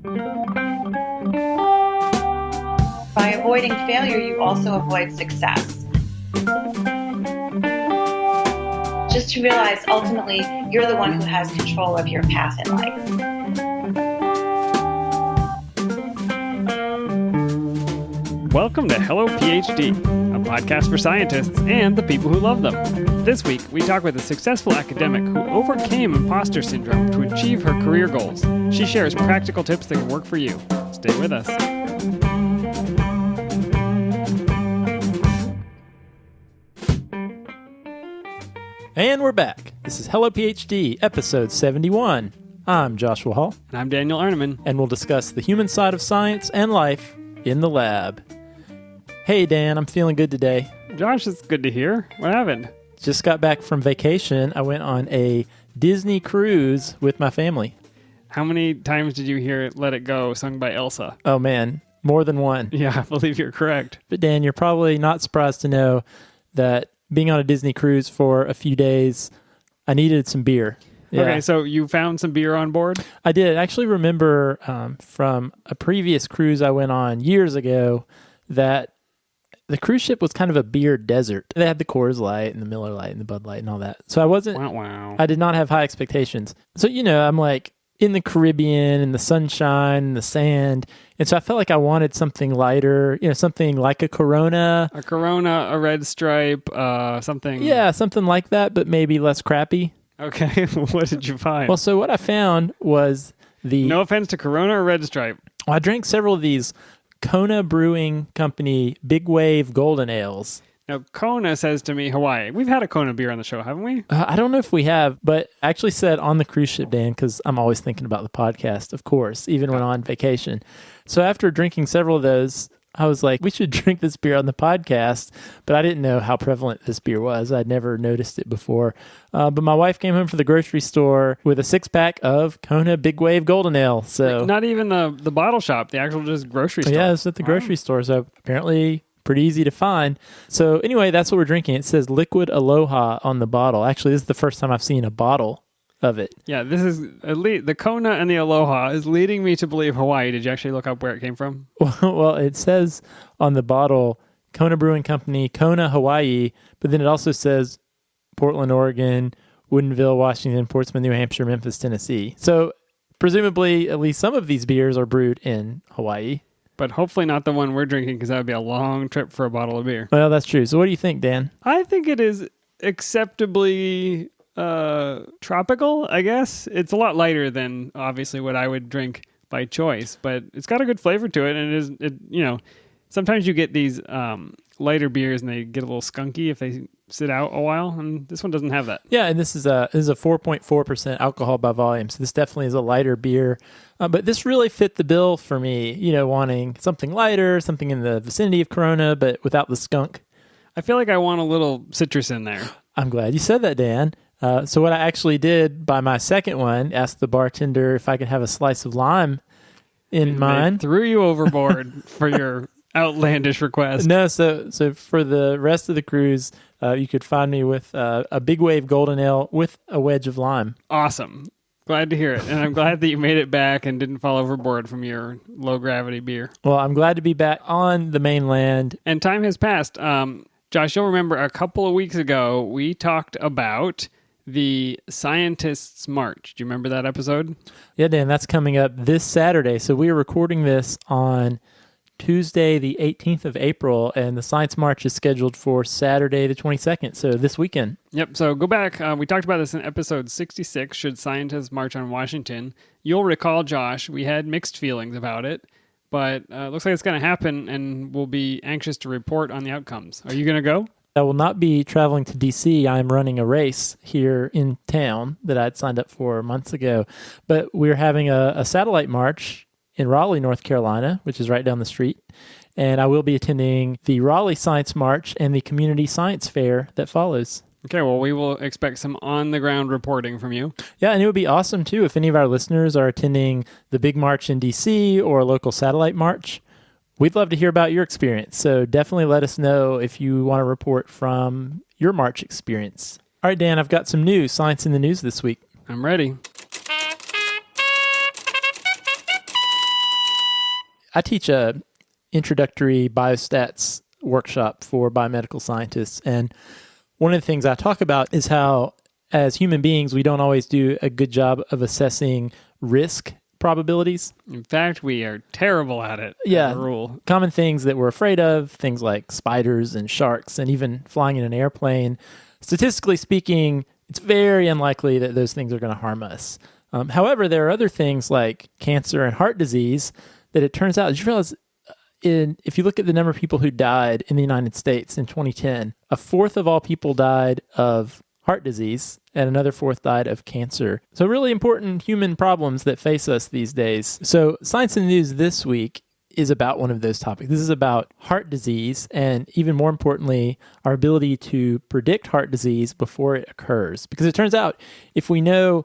By avoiding failure, you also avoid success. Just to realize, ultimately, you're the one who has control of your path in life. Welcome to Hello PhD, a podcast for scientists and the people who love them. This week, we talk with a successful academic who overcame imposter syndrome to achieve her career goals. She shares practical tips that can work for you. Stay with us. And we're back. This is Hello PhD, episode 71. I'm Joshua Hall. And I'm Daniel Arneman. And we'll discuss the human side of science and life in the lab. Hey, Dan, I'm feeling good today. Josh, it's good to hear. What happened? Just got back from vacation. I went on a Disney cruise with my family. How many times did you hear Let It Go sung by Elsa? Oh, man, more than one. Yeah, I believe you're correct. But Dan, you're probably not surprised to know that being on a Disney cruise for a few days, I needed some beer. Yeah. Okay, so you found some beer on board? I did. I actually remember from a previous cruise I went on years ago that the cruise ship was kind of a beer desert. They had the Coors Light and the Miller Lite and the Bud Light and all that. So I did not have high expectations. So, I'm like in the Caribbean and the sunshine and the sand. And so I felt like I wanted something lighter, something like a Corona. A Corona, a Red Stripe, something. Yeah, something like that, but maybe less crappy. Okay, what did you find? Well, so what I found was No offense to Corona or Red Stripe. Well, I drank several of these Kona Brewing Company Big Wave Golden Ales. Now, Kona says to me, Hawaii. We've had a Kona beer on the show, haven't we? I don't know if we have, but I actually said on the cruise ship, Dan, because I'm always thinking about the podcast, of course, even when on vacation. So after drinking several of those, I was like, we should drink this beer on the podcast, but I didn't know how prevalent this beer was. I'd never noticed it before. But my wife came home from the grocery store with a 6-pack of Kona Big Wave Golden Ale. So not even the bottle shop, the actual just grocery store. Yeah, it's at the grocery store, so apparently pretty easy to find. So anyway, that's what we're drinking. It says Liquid Aloha on the bottle. Actually, this is the first time I've seen a bottle of it. Yeah, this is the Kona and the Aloha is leading me to believe Hawaii. Did you actually look up where it came from? Well, it says on the bottle Kona Brewing Company, Kona, Hawaii, but then it also says Portland, Oregon, Woodinville, Washington, Portsmouth, New Hampshire, Memphis, Tennessee. So presumably at least some of these beers are brewed in Hawaii. But hopefully not the one we're drinking, because that would be a long trip for a bottle of beer. Well, that's true. So what do you think, Dan? I think it is acceptably tropical, I guess. It's a lot lighter than obviously what I would drink by choice, but it's got a good flavor to it, and sometimes you get these lighter beers and they get a little skunky if they sit out a while, and this one doesn't have that. Yeah, and this is a 4.4% alcohol by volume, so this definitely is a lighter beer. But this really fit the bill for me, wanting something lighter, something in the vicinity of Corona, but without the skunk. I feel like I want a little citrus in there. I'm glad you said that, Dan. So what I actually did by my second one, asked the bartender if I could have a slice of lime in mine. They threw you overboard for your outlandish request. No, so for the rest of the cruise, you could find me with a Big Wave Golden Ale with a wedge of lime. Awesome. Glad to hear it. And I'm glad that you made it back and didn't fall overboard from your low-gravity beer. Well, I'm glad to be back on the mainland. And time has passed. Josh, you'll remember a couple of weeks ago, we talked about the Scientists' March. Do you remember that episode? Yeah, Dan, that's coming up this Saturday. So we are recording this on Tuesday, the 18th of April, and the Science March is scheduled for Saturday, the 22nd, so this weekend. Yep, so go back. We talked about this in episode 66, Should Scientists March on Washington? You'll recall, Josh, we had mixed feelings about it, but it looks like it's going to happen, and we'll be anxious to report on the outcomes. Are you going to go? I will not be traveling to D.C. I'm running a race here in town that I'd signed up for months ago, but we're having a satellite march in Raleigh, North Carolina, which is right down the street. And I will be attending the Raleigh Science March and the Community Science Fair that follows. Okay, well, we will expect some on-the-ground reporting from you. Yeah, and it would be awesome, too, if any of our listeners are attending the big march in D.C. or a local satellite march. We'd love to hear about your experience, so definitely let us know if you want to report from your March experience. All right, Dan, I've got some news, science in the news this week. I'm ready. I teach a introductory biostats workshop for biomedical scientists. And one of the things I talk about is how, as human beings, we don't always do a good job of assessing risk probabilities. In fact, we are terrible at it. Yeah. As a rule. Common things that we're afraid of, things like spiders and sharks, and even flying in an airplane. Statistically speaking, it's very unlikely that those things are going to harm us. However, there are other things like cancer and heart disease that it turns out, did you realize if you look at the number of people who died in the United States in 2010, a fourth of all people died of heart disease and another fourth died of cancer. So really important human problems that face us these days. So Science in the News this week is about one of those topics. This is about heart disease and, even more importantly, our ability to predict heart disease before it occurs. Because it turns out if we know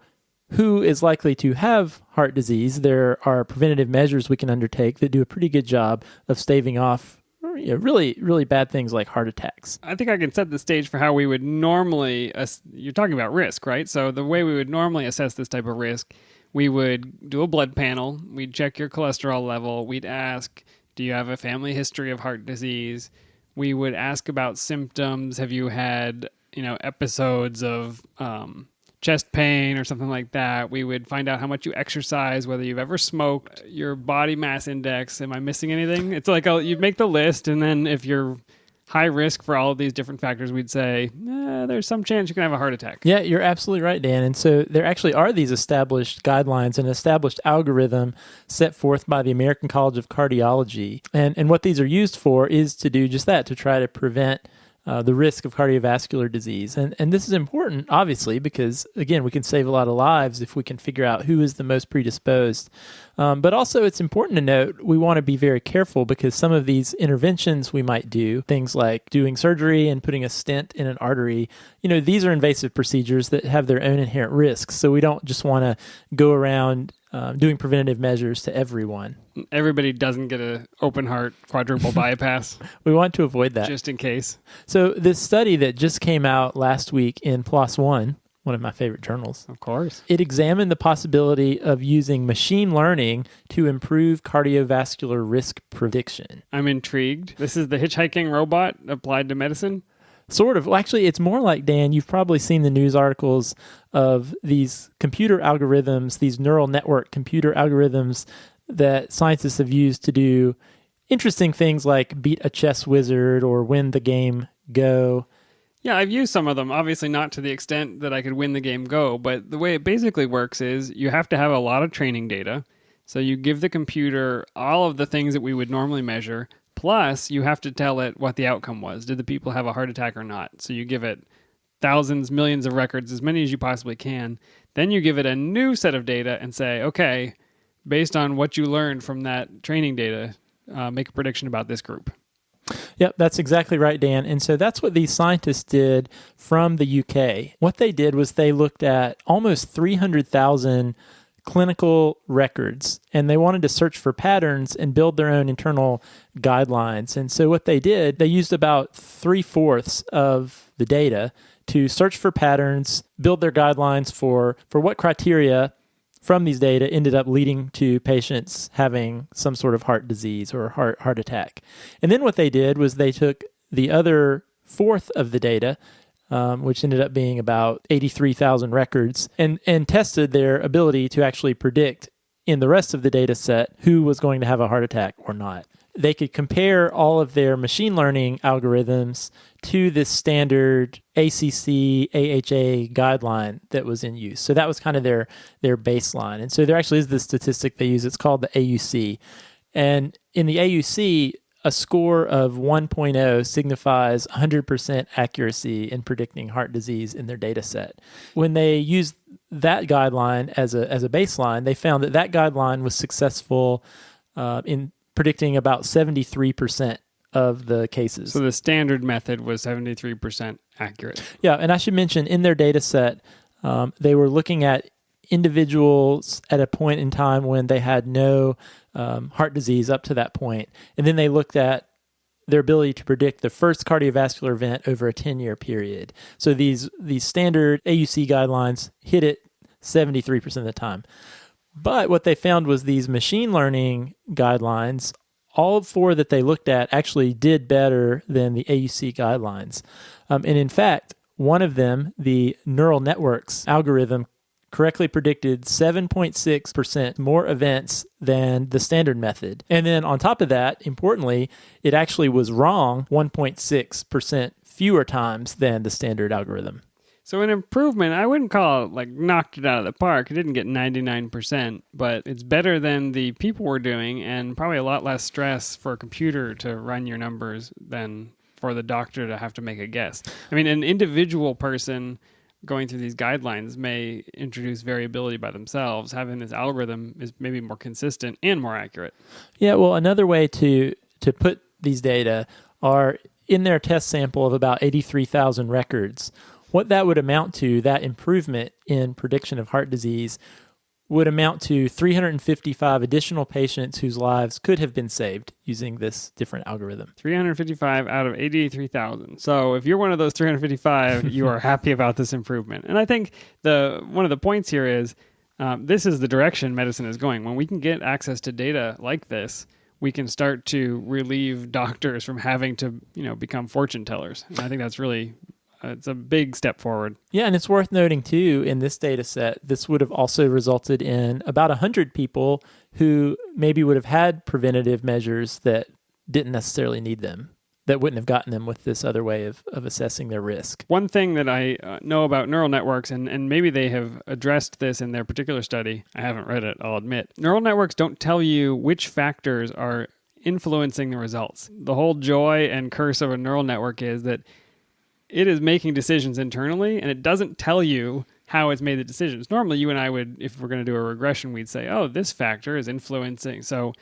who is likely to have heart disease, there are preventative measures we can undertake that do a pretty good job of staving off really, really bad things like heart attacks. I think I can set the stage for how we would normally, you're talking about risk, right? So the way we would normally assess this type of risk, we would do a blood panel, we'd check your cholesterol level, we'd ask, do you have a family history of heart disease? We would ask about symptoms. Have you had, episodes of chest pain or something like that? We would find out how much you exercise, whether you've ever smoked, your body mass index. Am I missing anything? It's like you'd make the list, and then if you're high risk for all of these different factors, we'd say, there's some chance you can have a heart attack. Yeah, you're absolutely right, Dan. And so there actually are these established guidelines, an established algorithm set forth by the American College of Cardiology. And what these are used for is to do just that, to try to prevent the risk of cardiovascular disease. And this is important, obviously, because, again, we can save a lot of lives if we can figure out who is the most predisposed. But also, it's important to note, we want to be very careful because some of these interventions we might do, things like doing surgery and putting a stent in an artery, these are invasive procedures that have their own inherent risks. So we don't just want to go around doing preventative measures to everyone. Everybody doesn't get an open heart quadruple bypass. We want to avoid that. Just in case. So this study that just came out last week in PLOS One of my favorite journals. Of course. It examined the possibility of using machine learning to improve cardiovascular risk prediction. I'm intrigued. This is the hitchhiking robot applied to medicine? Sort of. Well, actually, it's more like, Dan, you've probably seen the news articles of these computer algorithms, these neural network computer algorithms that scientists have used to do interesting things like beat a chess wizard or win the game Go. Yeah, I've used some of them, obviously not to the extent that I could win the game Go, but the way it basically works is you have to have a lot of training data. So you give the computer all of the things that we would normally measure, plus you have to tell it what the outcome was. Did the people have a heart attack or not? So you give it thousands, millions of records, as many as you possibly can. Then you give it a new set of data and say, okay, based on what you learned from that training data, make a prediction about this group. Yep, that's exactly right, Dan. And so that's what these scientists did from the UK. What they did was they looked at almost 300,000 clinical records, and they wanted to search for patterns and build their own internal guidelines. And so what they did, they used about 3/4 of the data to search for patterns, build their guidelines for what criteria from these data ended up leading to patients having some sort of heart disease or heart attack. And then what they did was they took the other fourth of the data, which ended up being about 83,000 records, and tested their ability to actually predict in the rest of the data set who was going to have a heart attack or not. They could compare all of their machine learning algorithms to this standard ACC AHA guideline that was in use. So that was kind of their baseline. And so there actually is this statistic they use. It's called the AUC. And in the AUC, a score of 1.0 signifies 100% accuracy in predicting heart disease in their data set. When they used that guideline as a baseline, they found that guideline was successful in predicting about 73% of the cases. So the standard method was 73% accurate. Yeah, and I should mention in their data set, they were looking at individuals at a point in time when they had no heart disease up to that point. And then they looked at their ability to predict the first cardiovascular event over a 10-year period. So these standard AUC guidelines hit it 73% of the time. But what they found was these machine learning guidelines all 4 that they looked at actually did better than the AUC guidelines. And in fact, one of them, the neural networks algorithm, correctly predicted 7.6% more events than the standard method. And then on top of that, importantly, it actually was wrong 1.6% fewer times than the standard algorithm. So an improvement, I wouldn't call it like knocked it out of the park. It didn't get 99%, but it's better than the people were doing and probably a lot less stress for a computer to run your numbers than for the doctor to have to make a guess. I mean, an individual person going through these guidelines may introduce variability by themselves. Having this algorithm is maybe more consistent and more accurate. Yeah, well, another way to put these data are in their test sample of about 83,000 records. What that would amount to, that improvement in prediction of heart disease, would amount to 355 additional patients whose lives could have been saved using this different algorithm. 355 out of 83,000. So if you're one of those 355, you are happy about this improvement. And I think one of the points here is this is the direction medicine is going. When we can get access to data like this, we can start to relieve doctors from having to, become fortune tellers. And I think that's really it's a big step forward. Yeah, and it's worth noting, too, in this data set, this would have also resulted in about 100 people who maybe would have had preventative measures that didn't necessarily need them, that wouldn't have gotten them with this other way of assessing their risk. One thing that I know about neural networks, and maybe they have addressed this in their particular study, I haven't read it, I'll admit. Neural networks don't tell you which factors are influencing the results. The whole joy and curse of a neural network is that it is making decisions internally, and it doesn't tell you how it's made the decisions. Normally, you and I would, if we're going to do a regression, we'd say, oh, this factor is influencing. So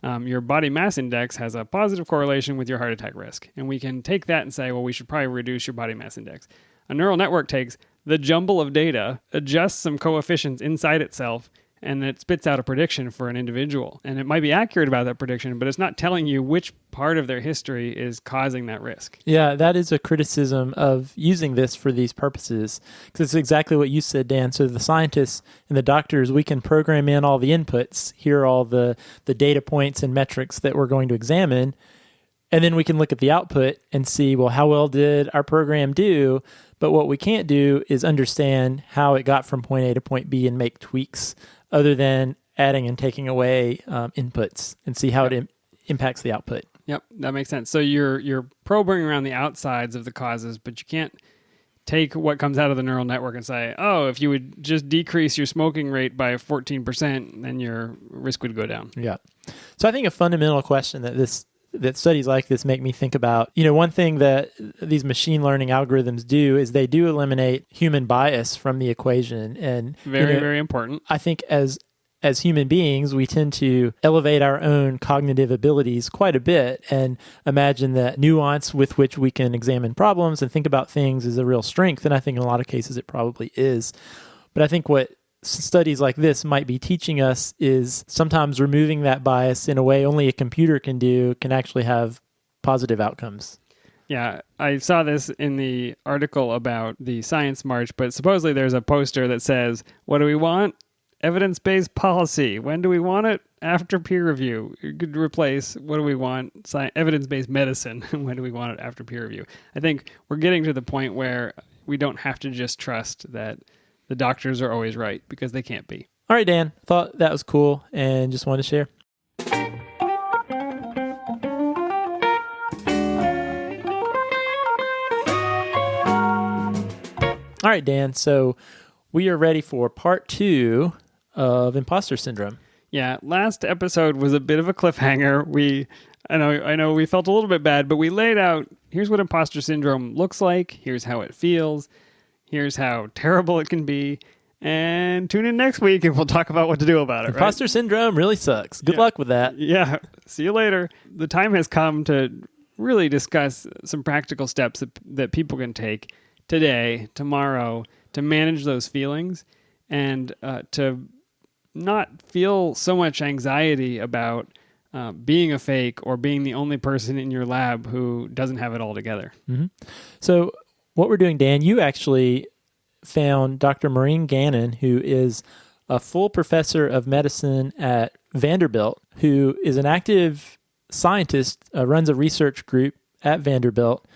your body mass index has a positive correlation with your heart attack risk. And we can take that and say, well, we should probably reduce your body mass index. A neural network takes the jumble of data, adjusts some coefficients inside itself, and it spits out a prediction for an individual. And it might be accurate about that prediction, but it's not telling you which part of their history is causing that risk. Yeah, that is a criticism of using this for these purposes, because it's exactly what you said, Dan. So the scientists and the doctors, we can program in all the inputs, here are all the data points and metrics that we're going to examine, and then we can look at the output and see, well, how well did our program do? But what we can't do is understand how it got from point A to point B and make tweaks other than adding and taking away inputs and see how it impacts the output. Yep, that makes sense. So you're probing around the outsides of the causes, but you can't take what comes out of the neural network and say, oh, if you would just decrease your smoking rate by 14%, then your risk would go down. Yeah. So I think a fundamental question that studies like this make me think about, one thing that these machine learning algorithms do is they do eliminate human bias from the equation. And very, very important. I think as human beings, we tend to elevate our own cognitive abilities quite a bit and imagine that nuance with which we can examine problems and think about things is a real strength. And I think in a lot of cases it probably is. But I think what studies like this might be teaching us is sometimes removing that bias in a way only a computer can do can actually have positive outcomes. Yeah, I saw this in the article about the Science March, but supposedly there's a poster that says, what do we want? Evidence-based policy. When do we want it? After peer review. You could replace, what do we want? Evidence-based medicine. When do we want it? After peer review. I think we're getting to the point where we don't have to just trust that the doctors are always right, because they can't be. All right, Dan. Thought that was cool and just wanted to share. All right, Dan. So we are ready for part 2 of imposter syndrome. Yeah, last episode was a bit of a cliffhanger. I know we felt a little bit bad, but we laid out, here's what imposter syndrome looks like, here's how it feels, here's how terrible it can be, and tune in next week and we'll talk about what to do about it. Imposter syndrome really sucks. Good luck with that. Yeah, see you later. The time has come to really discuss some practical steps that people can take today, tomorrow, to manage those feelings and to not feel so much anxiety about being a fake or being the only person in your lab who doesn't have it all together. Mm-hmm. So what we're doing, Dan, you actually found Dr. Maureen Gannon, who is a full professor of medicine at Vanderbilt, who is an active scientist, runs a research group at Vanderbilt.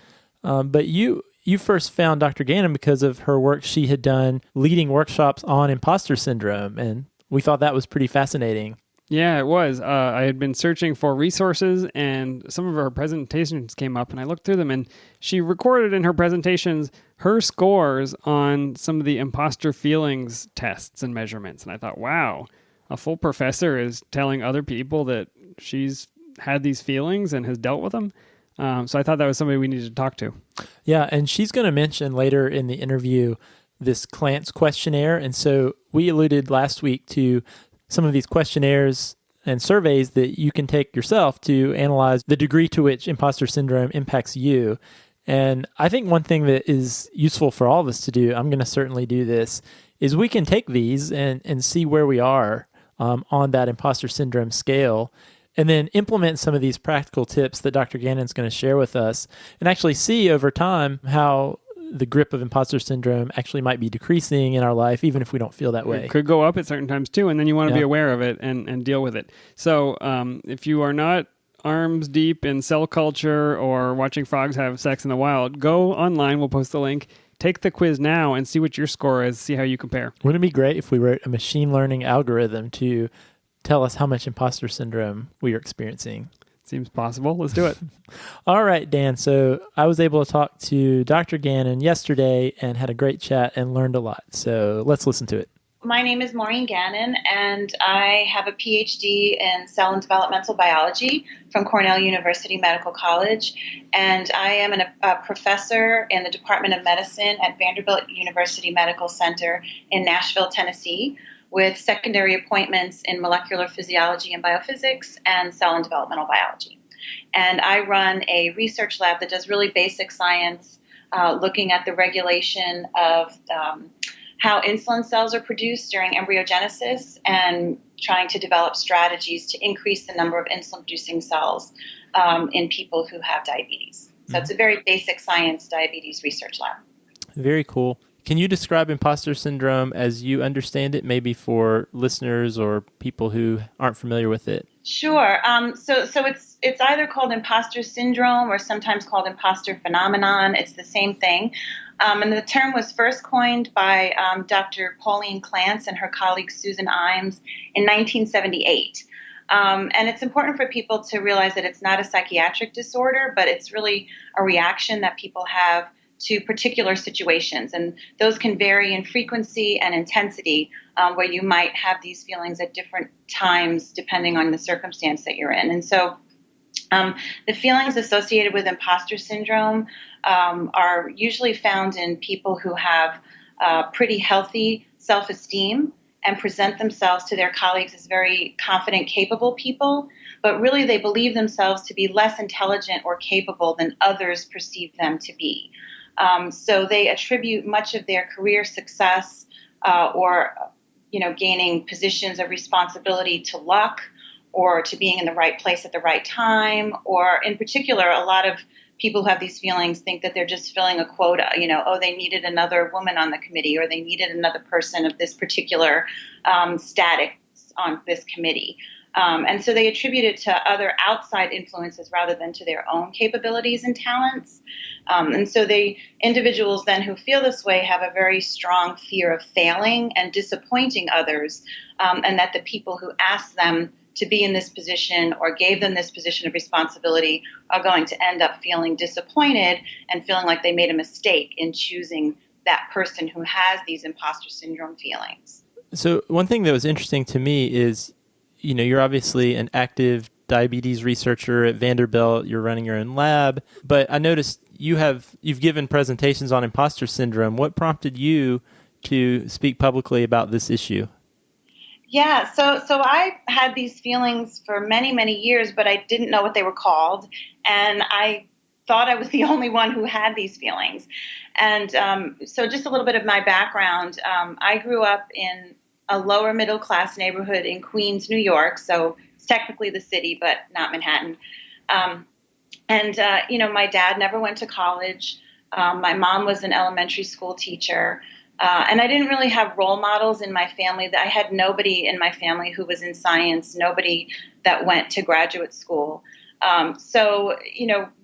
But you first found Dr. Gannon because of her work she had done leading workshops on imposter syndrome, and we thought that was pretty fascinating. Yeah, it was. I had been searching for resources, and some of her presentations came up, and I looked through them, and she recorded in her presentations her scores on some of the imposter feelings tests and measurements. And I thought, wow, a full professor is telling other people that she's had these feelings and has dealt with them. So I thought that was somebody we needed to talk to. Yeah, and she's going to mention later in the interview this Clance questionnaire. And so we alluded last week to some of these questionnaires and surveys that you can take yourself to analyze the degree to which imposter syndrome impacts you. And I think one thing that is useful for all of us to do, I'm going to certainly do this, is we can take these and see where we are on that imposter syndrome scale, and then implement some of these practical tips that Dr. Gannon's going to share with us, and actually see over time how the grip of imposter syndrome actually might be decreasing in our life, even if we don't feel that way. It could go up at certain times too, and then you want to be aware of it and deal with it. So if you are not arms deep in cell culture or watching frogs have sex in the wild, go online. We'll post the link. Take the quiz now and see what your score is, see how you compare. Wouldn't it be great if we wrote a machine learning algorithm to tell us how much imposter syndrome we are experiencing? Seems possible. Let's do it. All right, Dan. So I was able to talk to Dr. Gannon yesterday and had a great chat and learned a lot. So let's listen to it. My name is Maureen Gannon, and I have a PhD in cell and developmental biology from Cornell University Medical College. And I am a professor in the Department of Medicine at Vanderbilt University Medical Center in Nashville, Tennessee, with secondary appointments in molecular physiology and biophysics and cell and developmental biology. And I run a research lab that does really basic science, looking at the regulation of how insulin cells are produced during embryogenesis and trying to develop strategies to increase the number of insulin-producing cells in people who have diabetes. So it's a very basic science diabetes research lab. Very cool. Can you describe imposter syndrome as you understand it, maybe for listeners or people who aren't familiar with it? Sure. So it's either called imposter syndrome or sometimes called imposter phenomenon. It's the same thing. And the term was first coined by Dr. Pauline Clance and her colleague Susan Imes in 1978. And it's important for people to realize that it's not a psychiatric disorder, but it's really a reaction that people have to particular situations. And those can vary in frequency and intensity, where you might have these feelings at different times depending on the circumstance that you're in. And so the feelings associated with imposter syndrome are usually found in people who have pretty healthy self-esteem and present themselves to their colleagues as very confident, capable people, but really they believe themselves to be less intelligent or capable than others perceive them to be. So they attribute much of their career success or gaining positions of responsibility to luck or to being in the right place at the right time. Or in particular, a lot of people who have these feelings think that they're just filling a quota, they needed another woman on the committee or they needed another person of this particular status on this committee. And so they attribute it to other outside influences rather than to their own capabilities and talents. And so the individuals then who feel this way have a very strong fear of failing and disappointing others, and that the people who ask them to be in this position or gave them this position of responsibility are going to end up feeling disappointed and feeling like they made a mistake in choosing that person who has these imposter syndrome feelings. So one thing that was interesting to me is, you're obviously an active diabetes researcher at Vanderbilt. You're running your own lab, but I noticed you've given presentations on imposter syndrome. What prompted you to speak publicly about this issue? Yeah, so I had these feelings for many, many years, but I didn't know what they were called, and I thought I was the only one who had these feelings. And so just a little bit of my background. I grew up in a lower middle class neighborhood in Queens, New York, so it's technically the city, but not Manhattan. My dad never went to college. My mom was an elementary school teacher. And I didn't really have role models in my family. I had nobody in my family who was in science, nobody that went to graduate school. So,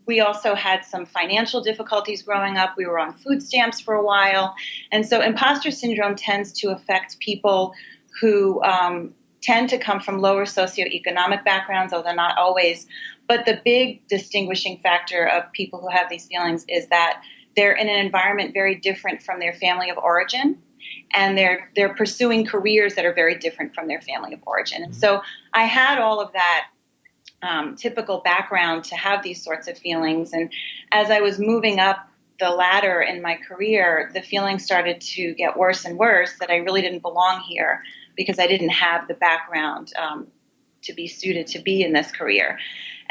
we also had some financial difficulties growing up. We were on food stamps for a while. And so imposter syndrome tends to affect people who tend to come from lower socioeconomic backgrounds, although not always. But the big distinguishing factor of people who have these feelings is that they're in an environment very different from their family of origin. And they're pursuing careers that are very different from their family of origin. And so I had all of that typical background to have these sorts of feelings. And as I was moving up the ladder in my career, the feelings started to get worse and worse that I really didn't belong here because I didn't have the background to be suited to be in this career.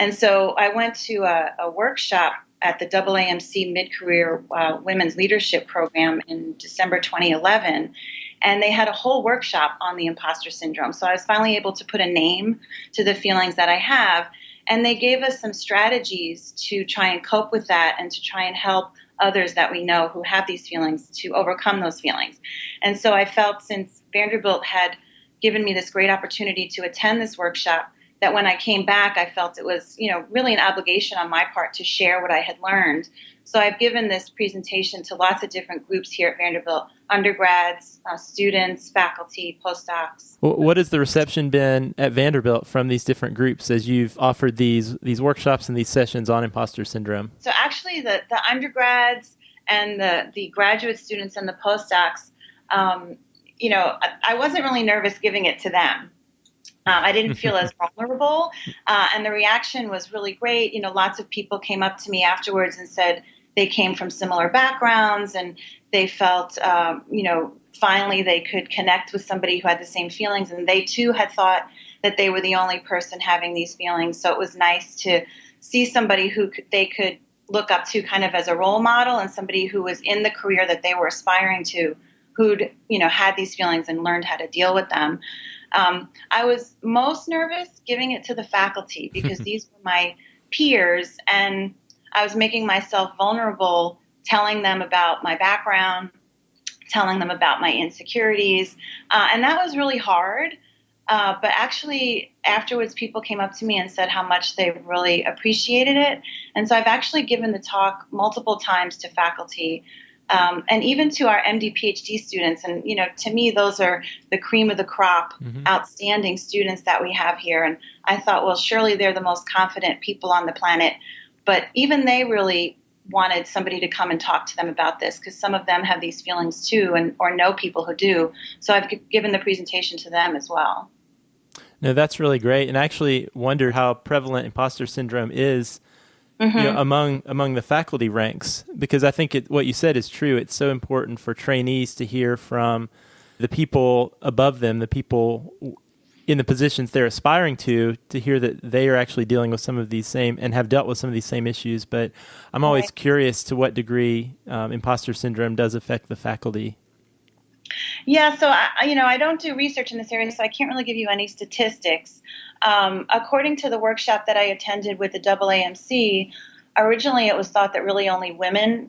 And so I went to a workshop at the AAMC Mid-Career Women's Leadership Program in December 2011. And they had a whole workshop on the imposter syndrome. So I was finally able to put a name to the feelings that I have. And they gave us some strategies to try and cope with that and to try and help others that we know who have these feelings to overcome those feelings. And so I felt, since Vanderbilt had given me this great opportunity to attend this workshop, that when I came back, I felt it was, really an obligation on my part to share what I had learned. So I've given this presentation to lots of different groups here at Vanderbilt: undergrads, students, faculty, postdocs. What has the reception been at Vanderbilt from these different groups as you've offered these workshops and these sessions on imposter syndrome? So actually the undergrads and the graduate students and the postdocs, I wasn't really nervous giving it to them. I didn't feel as vulnerable, and the reaction was really great. Lots of people came up to me afterwards and said they came from similar backgrounds, and they felt, finally they could connect with somebody who had the same feelings, and they too had thought that they were the only person having these feelings. So it was nice to see somebody who they could look up to kind of as a role model, and somebody who was in the career that they were aspiring to, who'd, had these feelings and learned how to deal with them. I was most nervous giving it to the faculty because these were my peers, and I was making myself vulnerable, telling them about my background, telling them about my insecurities, and that was really hard. But actually, afterwards, people came up to me and said how much they really appreciated it. And so I've actually given the talk multiple times to faculty, and even to our MD, PhD students. And, to me, those are the cream of the crop, outstanding students that we have here. And I thought, well, surely they're the most confident people on the planet. But even they really wanted somebody to come and talk to them about this, because some of them have these feelings too, or know people who do. So I've given the presentation to them as well. No, that's really great. And I actually wonder how prevalent imposter syndrome is among the faculty ranks, because I think what you said is true. It's so important for trainees to hear from the people above them, the people in the positions they're aspiring to hear that they are actually dealing with some of these same and have dealt with some of these same issues. But I'm always curious to what degree imposter syndrome does affect the faculty. Yeah, so I don't do research in this area, so I can't really give you any statistics. According to the workshop that I attended with the AAMC, originally it was thought that really only women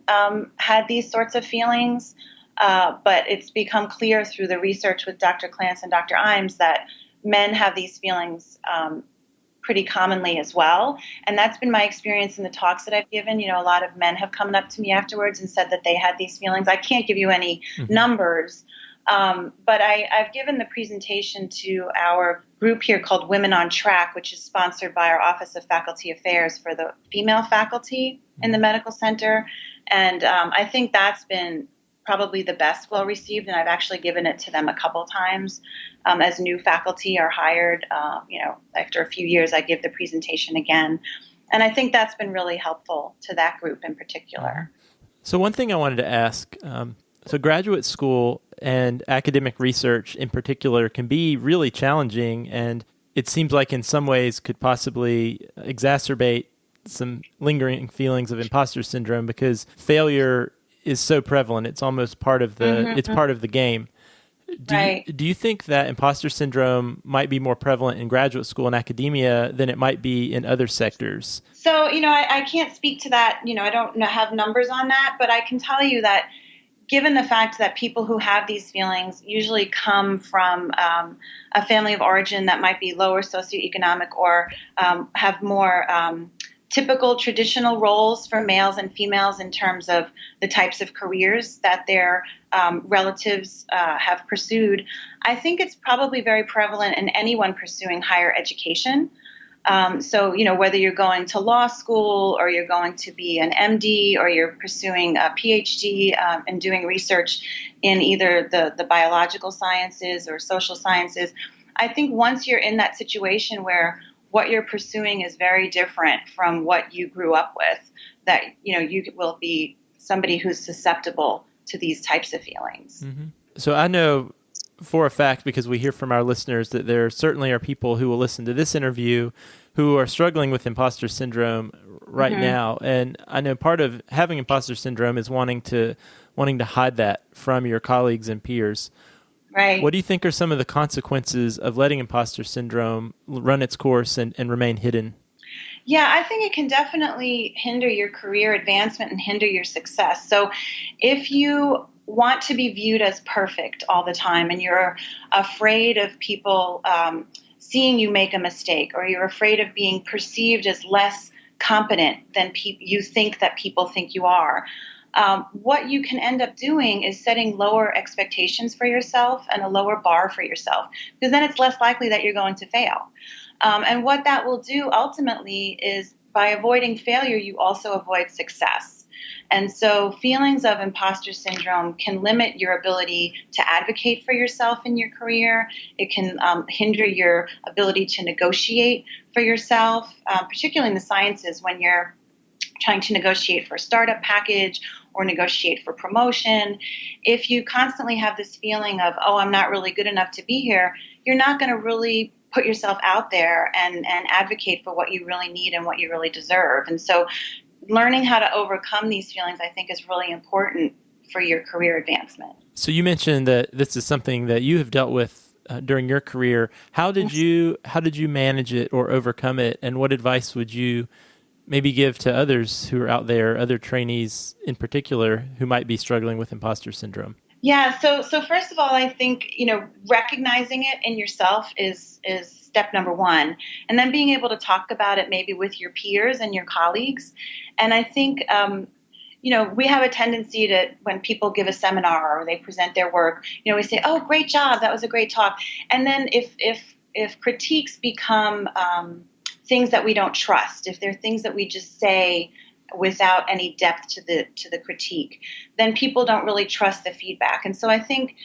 had these sorts of feelings, but it's become clear through the research with Dr. Clance and Dr. Imes that men have these feelings pretty commonly as well. And that's been my experience in the talks that I've given. A lot of men have come up to me afterwards and said that they had these feelings. I can't give you any numbers, but I've given the presentation to our group here called Women on Track, which is sponsored by our Office of Faculty Affairs for the female faculty in the medical center. And I think that's been probably the best well received, and I've actually given it to them a couple times as new faculty are hired. After a few years, I give the presentation again, and I think that's been really helpful to that group in particular. So one thing I wanted to ask, so graduate school and academic research in particular can be really challenging, and it seems like in some ways could possibly exacerbate some lingering feelings of imposter syndrome because failure is so prevalent. It's almost part of the part of the game. Do you think that imposter syndrome might be more prevalent in graduate school and academia than it might be in other sectors? So, I can't speak to that. I don't have numbers on that, but I can tell you that given the fact that people who have these feelings usually come from a family of origin that might be lower socioeconomic or have more typical traditional roles for males and females in terms of the types of careers that their relatives have pursued, I think it's probably very prevalent in anyone pursuing higher education. So, whether you're going to law school or you're going to be an MD or you're pursuing a PhD and doing research in either the biological sciences or social sciences, I think once you're in that situation where what you're pursuing is very different from what you grew up with, that, you will be somebody who's susceptible to these types of feelings. Mm-hmm. So I know for a fact, because we hear from our listeners, that there certainly are people who will listen to this interview who are struggling with imposter syndrome right Mm-hmm. now. And I know part of having imposter syndrome is wanting to hide that from your colleagues and peers. Right. What do you think are some of the consequences of letting imposter syndrome run its course and remain hidden? Yeah, I think it can definitely hinder your career advancement and hinder your success. So if you want to be viewed as perfect all the time and you're afraid of people seeing you make a mistake, or you're afraid of being perceived as less competent than you think that people think you are, what you can end up doing is setting lower expectations for yourself and a lower bar for yourself, because then it's less likely that you're going to fail. And what that will do ultimately is, by avoiding failure, you also avoid success. And so feelings of imposter syndrome can limit your ability to advocate for yourself in your career. It can hinder your ability to negotiate for yourself, particularly in the sciences when you're trying to negotiate for a startup package or negotiate for promotion. If you constantly have this feeling of, oh, I'm not really good enough to be here, you're not going to really put yourself out there and advocate for what you really need and what you really deserve. And so learning how to overcome these feelings, I think, is really important for your career advancement. So you mentioned that this is something that you have dealt with during your career. How did you manage it or overcome it? And what advice would you maybe give to others who are out there, other trainees in particular, who might be struggling with imposter syndrome? Yeah. So first of all, I think, recognizing it in yourself is step number one, and then being able to talk about it maybe with your peers and your colleagues. And I think, we have a tendency to, when people give a seminar or they present their work, we say, oh, great job. That was a great talk. And then if critiques become things that we don't trust, if they're things that we just say without any depth to the critique, then people don't really trust the feedback. And so I think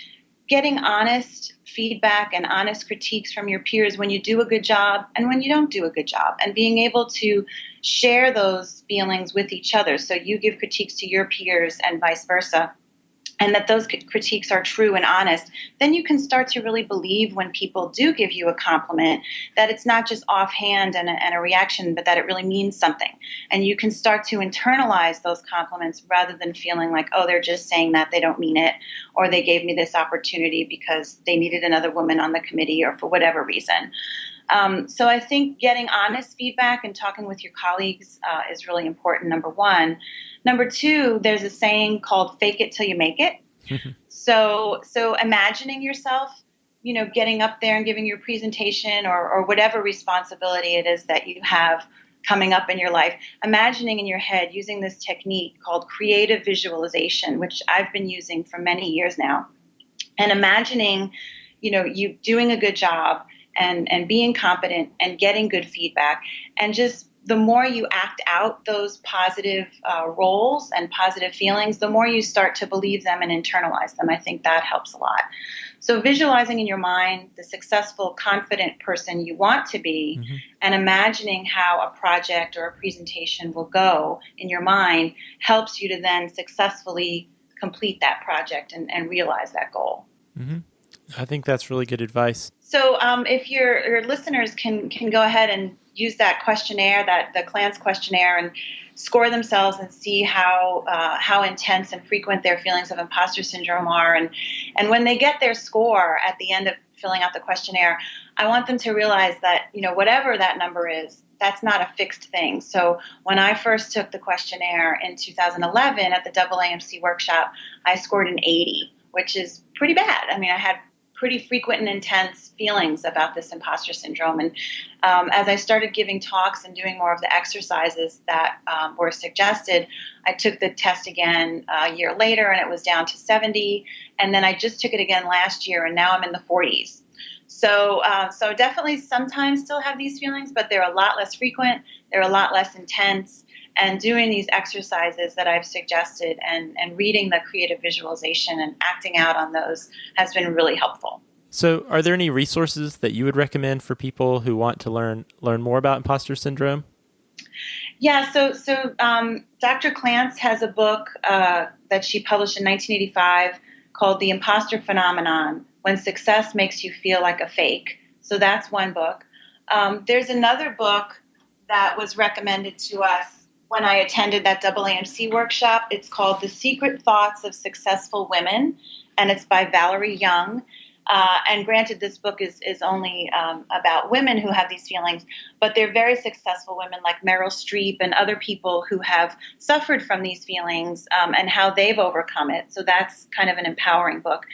getting honest feedback and honest critiques from your peers when you do a good job and when you don't do a good job, and being able to share those feelings with each other. So you give critiques to your peers and vice versa, and that those critiques are true and honest, then you can start to really believe when people do give you a compliment, that it's not just offhand and a reaction, but that it really means something. And you can start to internalize those compliments rather than feeling like, oh, they're just saying that, they don't mean it, or they gave me this opportunity because they needed another woman on the committee or for whatever reason. So I think getting honest feedback and talking with your colleagues is really important, number one. Number two, there's a saying called fake it till you make it. So imagining yourself, getting up there and giving your presentation or whatever responsibility it is that you have coming up in your life, imagining in your head using this technique called creative visualization, which I've been using for many years now, and imagining, you doing a good job and being competent and getting good feedback. And just the more you act out those positive roles and positive feelings, the more you start to believe them and internalize them. I think that helps a lot. So visualizing in your mind the successful, confident person you want to be, mm-hmm. and imagining how a project or a presentation will go in your mind helps you to then successfully complete that project and realize that goal. Mm-hmm. I think that's really good advice. So if your listeners can go ahead and use that questionnaire, the Clance questionnaire, and score themselves and see how intense and frequent their feelings of imposter syndrome are. And when they get their score at the end of filling out the questionnaire, I want them to realize that, whatever that number is, that's not a fixed thing. So when I first took the questionnaire in 2011 at the AAMC workshop, I scored an 80, which is pretty bad. I mean, I had pretty frequent and intense feelings about this imposter syndrome. And as I started giving talks and doing more of the exercises that were suggested, I took the test again a year later, and it was down to 70. And then I just took it again last year, and now I'm in the 40s. So definitely sometimes still have these feelings, but they're a lot less frequent. They're a lot less intense. And doing these exercises that I've suggested and reading the creative visualization and acting out on those has been really helpful. So are there any resources that you would recommend for people who want to learn more about imposter syndrome? Yeah, so Dr. Clance has a book that she published in 1985 called The Imposter Phenomenon, When Success Makes You Feel Like a Fake. So that's one book. There's another book that was recommended to us when I attended that AAMC workshop. It's called The Secret Thoughts of Successful Women, and it's by Valerie Young. And granted, this book is only about women who have these feelings, but they're very successful women like Meryl Streep and other people who have suffered from these feelings and how they've overcome it. So that's kind of an empowering book.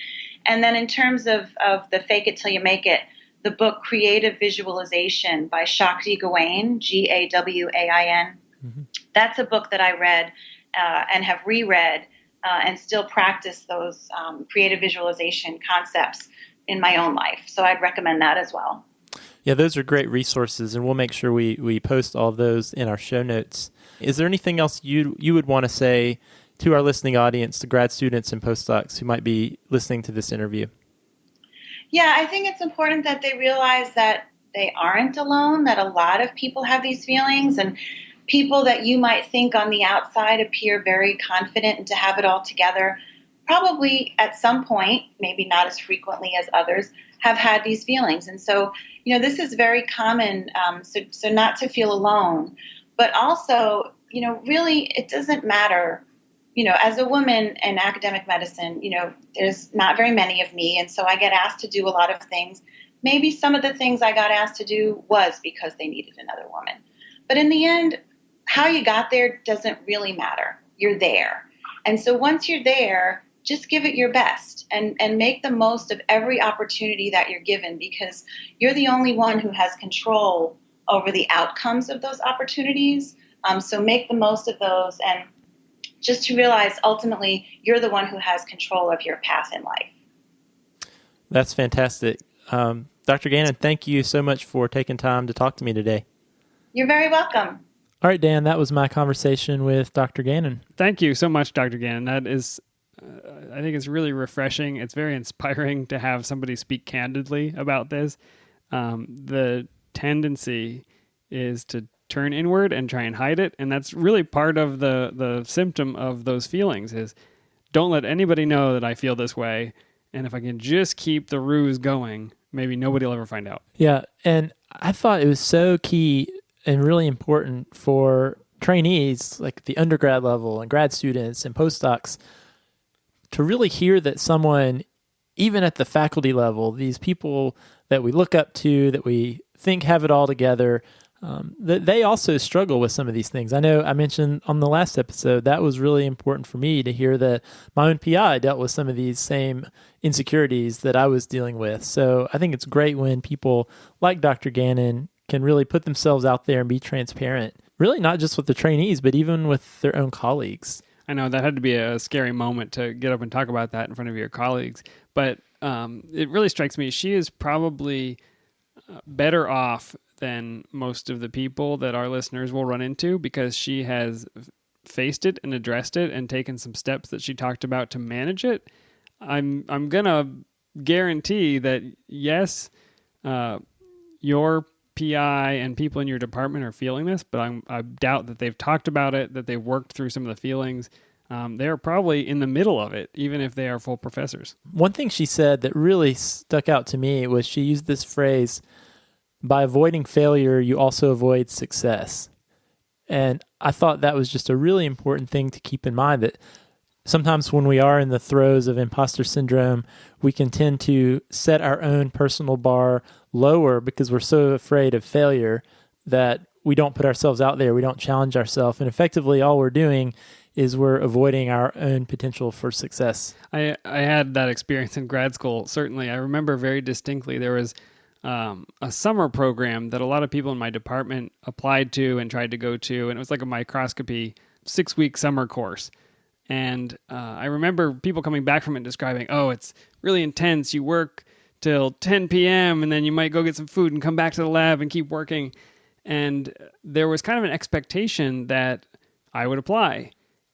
And then in terms of the Fake It Till You Make It, the book Creative Visualization by Shakti Gawain, Gawain. Mm-hmm. That's a book that I read and have reread and still practice those creative visualization concepts in my own life. So I'd recommend that as well. Yeah, those are great resources, and we'll make sure we post all of those in our show notes. Is there anything else you would want to say to our listening audience, to grad students and postdocs who might be listening to this interview? Yeah, I think it's important that they realize that they aren't alone, that a lot of people have these feelings, and people that you might think on the outside appear very confident and to have it all together, probably at some point, maybe not as frequently as others, have had these feelings. And so, this is very common, so not to feel alone. But also, really, it doesn't matter. As a woman in academic medicine, there's not very many of me, and so I get asked to do a lot of things. Maybe some of the things I got asked to do was because they needed another woman. But in the end, how you got there doesn't really matter. You're there. And so once you're there, just give it your best and make the most of every opportunity that you're given, because you're the only one who has control over the outcomes of those opportunities. So make the most of those, and just to realize ultimately you're the one who has control of your path in life. That's fantastic. Dr. Gannon, thank you so much for taking time to talk to me today. You're very welcome. All right, Dan, that was my conversation with Dr. Gannon. Thank you so much, Dr. Gannon. That is, I think it's really refreshing. It's very inspiring to have somebody speak candidly about this. The tendency is to turn inward and try and hide it, and that's really part of the symptom of those feelings is don't let anybody know that I feel this way, and if I can just keep the ruse going, maybe nobody will ever find out. Yeah, and I thought it was so key and really important for trainees, like the undergrad level and grad students and postdocs, to really hear that someone, even at the faculty level, these people that we look up to, that we think have it all together, that they also struggle with some of these things. I know I mentioned on the last episode, that was really important for me to hear that my own PI dealt with some of these same insecurities that I was dealing with. So I think it's great when people like Dr. Gannon can really put themselves out there and be transparent, really not just with the trainees, but even with their own colleagues. I know that had to be a scary moment to get up and talk about that in front of your colleagues, but it really strikes me she is probably better off than most of the people that our listeners will run into, because she has faced it and addressed it and taken some steps that she talked about to manage it. I'm gonna guarantee that yes, your PI and people in your department are feeling this, but I doubt that they've talked about it, that they've worked through some of the feelings. They're probably in the middle of it, even if they are full professors. One thing she said that really stuck out to me was she used this phrase, by avoiding failure, you also avoid success. And I thought that was just a really important thing to keep in mind, that sometimes when we are in the throes of imposter syndrome, we can tend to set our own personal bar lower because we're so afraid of failure that we don't put ourselves out there. We don't challenge ourselves. And effectively, all we're doing is we're avoiding our own potential for success. I had that experience in grad school. Certainly, I remember very distinctly there was a summer program that a lot of people in my department applied to and tried to go to, and it was like a microscopy 6-week summer course. And I remember people coming back from it describing, oh, it's really intense. You work till 10 p.m. and then you might go get some food and come back to the lab and keep working. And there was kind of an expectation that I would apply.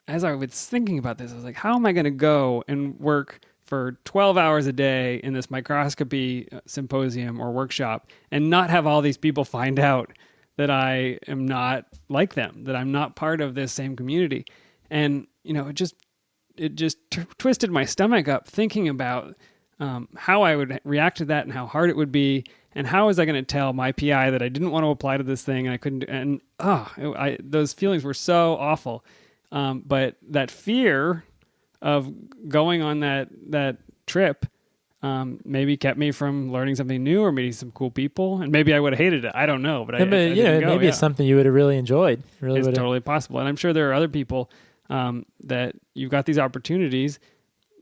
As I was thinking about this, I was like, how am I going to go and work for 12 hours a day in this microscopy symposium or workshop and not have all these people find out that I am not like them, that I'm not part of this same community? And, it just twisted my stomach up thinking about how I would react to that and how hard it would be. And how was I going to tell my PI that I didn't want to apply to this thing and I couldn't? And those feelings were so awful. But that fear of going on that trip maybe kept me from learning something new or meeting some cool people. And maybe I would have hated it. I don't know. But maybe it's something you would have really enjoyed. It's totally possible. And I'm sure there are other people that you've got these opportunities.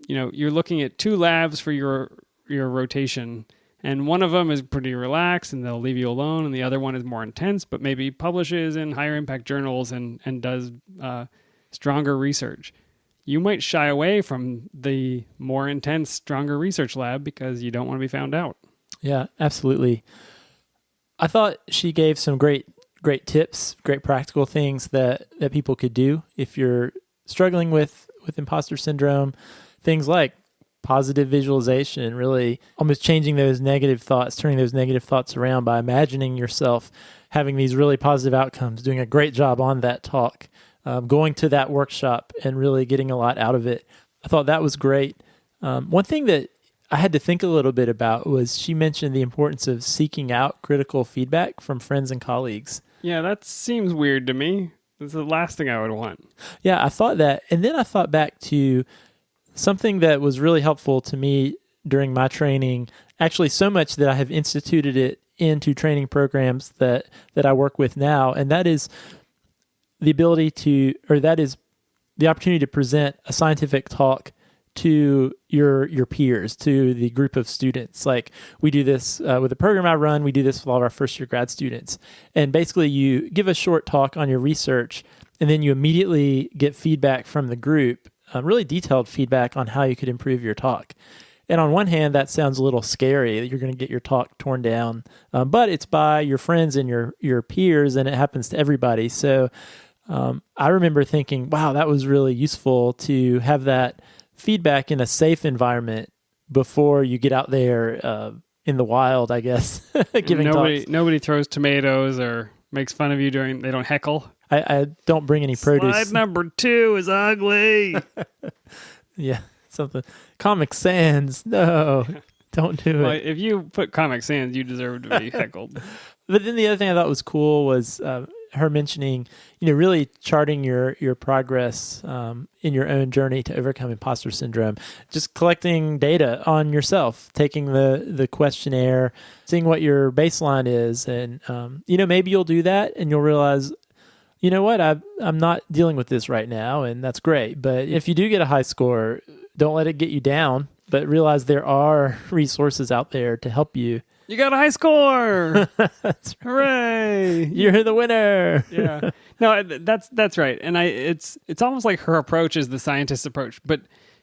You're looking at 2 labs for your rotation. And one of them is pretty relaxed and they'll leave you alone. And the other one is more intense, but maybe publishes in higher impact journals and does stronger research. You might shy away from the more intense, stronger research lab because you don't want to be found out. Yeah, absolutely. I thought she gave some great tips, great practical things that people could do if you're struggling with imposter syndrome. Things like positive visualization, really almost changing those negative thoughts, turning those negative thoughts around by imagining yourself having these really positive outcomes, doing a great job on that talk, going to that workshop and really getting a lot out of it. I thought that was great. One thing that I had to think a little bit about was she mentioned the importance of seeking out critical feedback from friends and colleagues. Yeah, that seems weird to me. That's the last thing I would want. Yeah, I thought that. And then I thought back to something that was really helpful to me during my training, actually so much that I have instituted it into training programs that I work with now, and that is the opportunity to present a scientific talk to your peers, to the group of students. Like we do this with the program I run, we do this with all of our first year grad students. And basically you give a short talk on your research and then you immediately get feedback from the group, really detailed feedback on how you could improve your talk. And on one hand, that sounds a little scary that you're going to get your talk torn down, but it's by your friends and your peers, and it happens to everybody. So I remember thinking, wow, that was really useful to have that feedback in a safe environment before you get out there in the wild, I guess, giving talks. Nobody throws tomatoes or makes fun of you they don't heckle. I don't bring any produce. Slide number 2 is ugly. Yeah, something. Comic Sans, no, don't do it. If you put Comic Sans, you deserve to be heckled. But then the other thing I thought was cool was her mentioning, really charting your progress in your own journey to overcome imposter syndrome. Just collecting data on yourself, taking the questionnaire, seeing what your baseline is, and maybe you'll do that and you'll realize, you know what, I'm not dealing with this right now, and that's great. But if you do get a high score, don't let it get you down, but realize there are resources out there to help you. You got a high score! That's right. Hooray! You're the winner. Yeah. No, that's right. And it's almost like her approach is the scientist's approach, but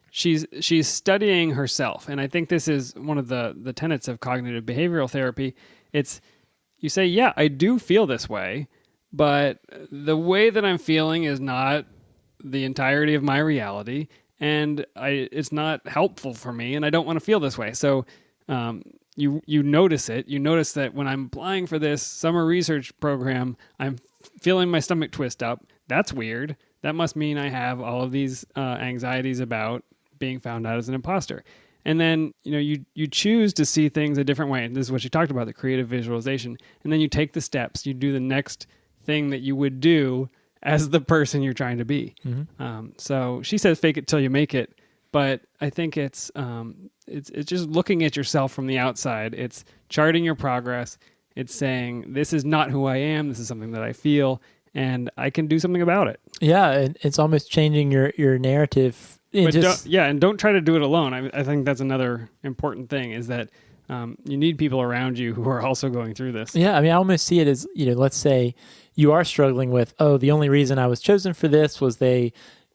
she's studying herself. And I think this is one of the tenets of cognitive behavioral therapy. It's, you say, yeah, I do feel this way, but the way that I'm feeling is not the entirety of my reality, and it's not helpful for me, and I don't want to feel this way. So you notice it. You notice that when I'm applying for this summer research program, I'm feeling my stomach twist up. That's weird. That must mean I have all of these anxieties about being found out as an imposter. And then, you choose to see things a different way. And this is what you talked about, the creative visualization. And then you take the steps. You do the next thing that you would do as the person you're trying to be. So she says fake it till you make it, but I think it's just looking at yourself from the outside. It's charting your progress. It's saying, this is not who I am. This is something that I feel, and I can do something about it. Yeah, and it's almost changing your narrative. And don't try to do it alone. I think that's another important thing, is that you need people around you who are also going through this. Yeah, I mean, I almost see it as, let's say you are struggling with, the only reason I was chosen for this was they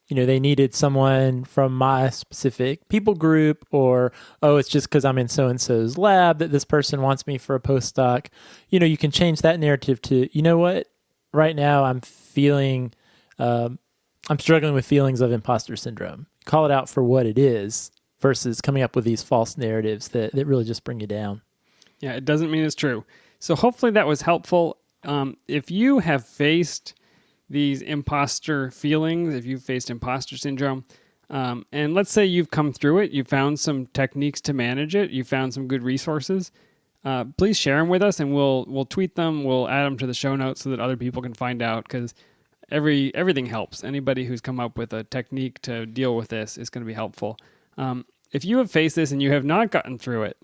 needed someone from my specific people group, or, it's just because I'm in so-and-so's lab that this person wants me for a postdoc. You can change that narrative to, what, right now I'm feeling, I'm struggling with feelings of imposter syndrome. Call it out for what it is versus coming up with these false narratives that really just bring you down. Yeah, it doesn't mean it's true. So hopefully that was helpful. If you have faced these imposter feelings, if you've faced imposter syndrome, and let's say you've come through it, you found some techniques to manage it, you found some good resources, please share them with us, and we'll tweet them, we'll add them to the show notes so that other people can find out, because everything helps. Anybody who's come up with a technique to deal with this is going to be helpful. If you have faced this and you have not gotten through it,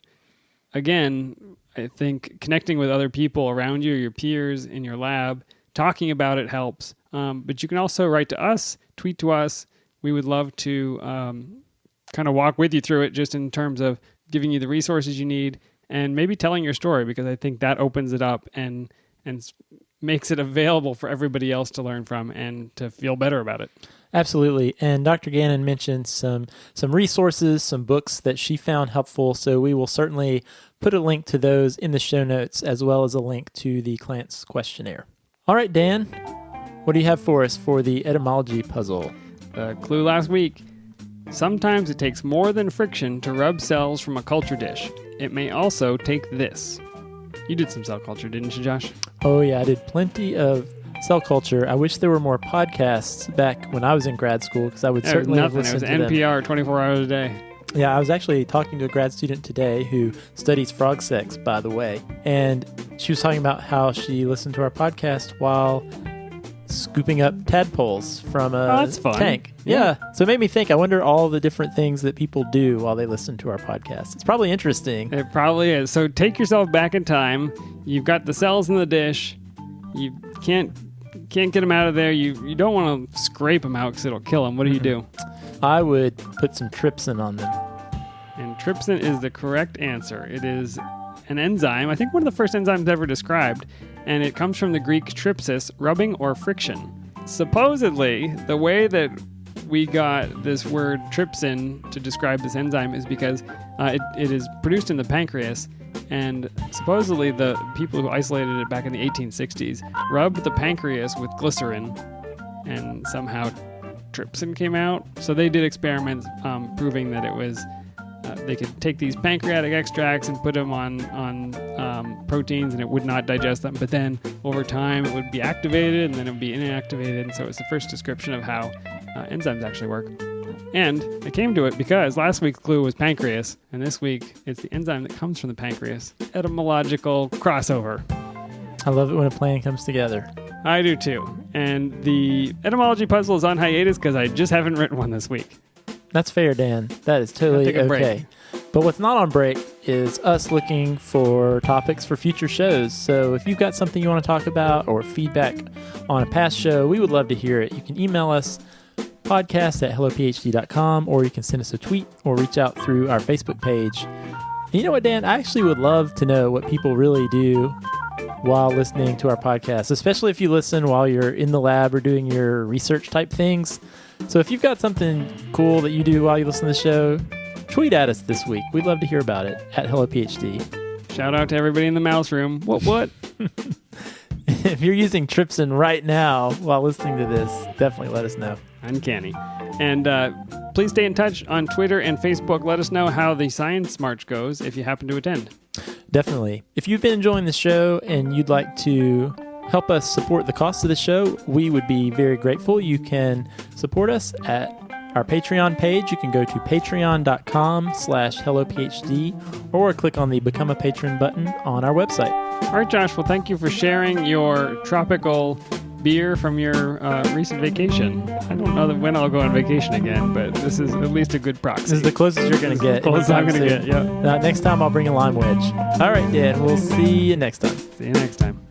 again, I think connecting with other people around you, your peers in your lab, talking about it helps. But you can also write to us, tweet to us. We would love to kind of walk with you through it, just in terms of giving you the resources you need and maybe telling your story, because I think that opens it up and makes it available for everybody else to learn from and to feel better about it. Absolutely. And Dr. Gannon mentioned some resources, some books that she found helpful. So we will certainly put a link to those in the show notes, as well as a link to the Clance questionnaire. All right, Dan, what do you have for us for the etymology puzzle? The clue last week. Sometimes it takes more than friction to rub cells from a culture dish. It may also take this. You did some cell culture, didn't you, Josh? Oh, yeah, I did plenty of cell culture. I wish there were more podcasts back when I was in grad school, because I would certainly have listened to them. It was NPR 24 hours a day. Yeah, I was actually talking to a grad student today who studies frog sex, by the way, and she was talking about how she listened to our podcast while scooping up tadpoles from a tank. Yeah. So it made me think, I wonder all the different things that people do while they listen to our podcast. It's probably interesting. It probably is. So take yourself back in time. You've got the cells in the dish. You can't get them out of there. You don't want to scrape them out because it'll kill them. What do you do? I would put some trypsin on them. And trypsin is the correct answer. It is an enzyme, I think one of the first enzymes ever described, and it comes from the Greek trypsis, rubbing or friction. Supposedly, the way that we got this word trypsin to describe this enzyme is because it is produced in the pancreas, and supposedly the people who isolated it back in the 1860s rubbed the pancreas with glycerin, and somehow trypsin came out. So they did experiments proving that it was they could take these pancreatic extracts and put them on proteins, and it would not digest them. But then over time, it would be activated, and then it would be inactivated. And so it's the first description of how enzymes actually work. And I came to it because last week's clue was pancreas, and this week it's the enzyme that comes from the pancreas. Etymological crossover. I love it when a plan comes together. I do too. And the etymology puzzle is on hiatus because I just haven't written one this week. That's fair, Dan. That is totally okay. But what's not on break is us looking for topics for future shows. So if you've got something you want to talk about or feedback on a past show, we would love to hear it. You can email us podcast@hellophd.com, or you can send us a tweet or reach out through our Facebook page. And you know what, Dan? I actually would love to know what people really do while listening to our podcast, especially if you listen while you're in the lab or doing your research type things. So if you've got something cool that you do while you listen to the show, tweet at us this week. We'd love to hear about it at HelloPhD. Shout out to everybody in the mouse room. What? If you're using trypsin right now while listening to this, definitely let us know. Uncanny. And please stay in touch on Twitter and Facebook. Let us know how the Science March goes if you happen to attend. Definitely. If you've been enjoying the show and you'd like to help us support the cost of the show, we would be very grateful. You can support us at our Patreon page. You can go to patreon.com/HelloPhD or click on the Become a Patron button on our website. All right, Josh. Well, thank you for sharing your tropical beer from your recent vacation. I don't know when I'll go on vacation again, but this is at least a good proxy. This is the closest you're going to get. Closest I'm going to get, yeah. Next time I'll bring a lime wedge. All right, Dan. We'll see you next time. See you next time.